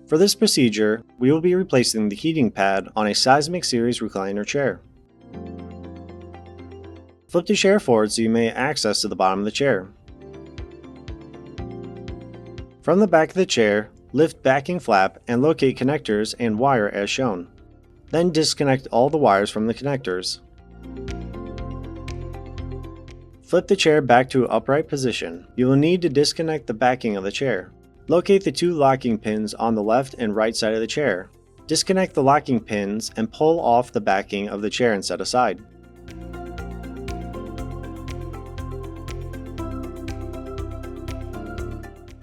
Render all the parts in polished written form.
For this procedure, we will be replacing the heating pad on a Seismic Series recliner chair. Flip the chair forward so you may access to the bottom of the chair. From the back of the chair, lift backing flap and locate connectors and wire as shown. Then disconnect all the wires from the connectors. Flip the chair back to upright position. You will need to disconnect the backing of the chair. Locate the two locking pins on the left and right side of the chair. Disconnect the locking pins and pull off the backing of the chair and set aside.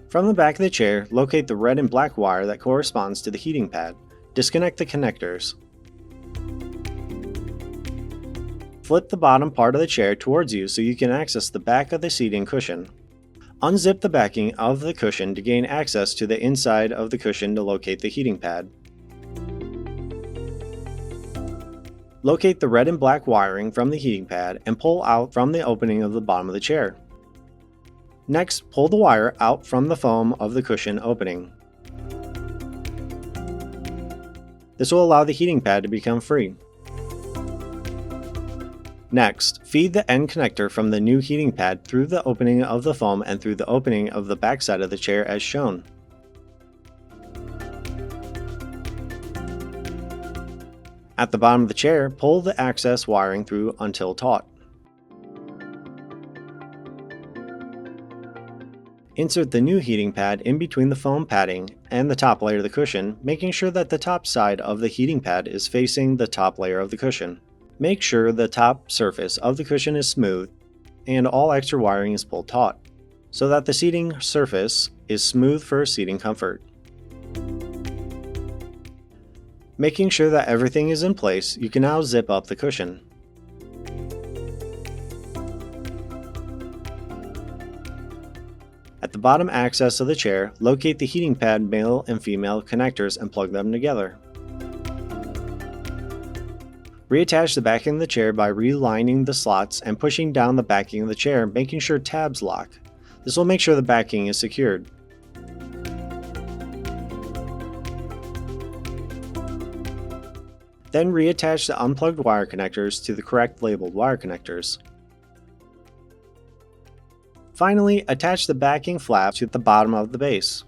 From the back of the chair, locate the red and black wire that corresponds to the heating pad. Disconnect the connectors. Flip the bottom part of the chair towards you so you can access the back of the seating cushion. Unzip the backing of the cushion to gain access to the inside of the cushion to locate the heating pad. Locate the red and black wiring from the heating pad and pull out from the opening of the bottom of the chair. Next, pull the wire out from the foam of the cushion opening. This will allow the heating pad to become free. Next, feed the end connector from the new heating pad through the opening of the foam and through the opening of the back side of the chair as shown. At the bottom of the chair, pull the access wiring through until taut. Insert the new heating pad in between the foam padding and the top layer of the cushion, making sure that the top side of the heating pad is facing the top layer of the cushion. Make sure the top surface of the cushion is smooth and all extra wiring is pulled taut, so that the seating surface is smooth for seating comfort. Making sure that everything is in place, you can now zip up the cushion. At the bottom access of the chair, locate the heating pad male and female connectors and plug them together. Reattach the backing of the chair by relining the slots and pushing down the backing of the chair, making sure tabs lock. This will make sure the backing is secured. Then reattach the unplugged wire connectors to the correct labeled wire connectors. Finally, attach the backing flap to the bottom of the base.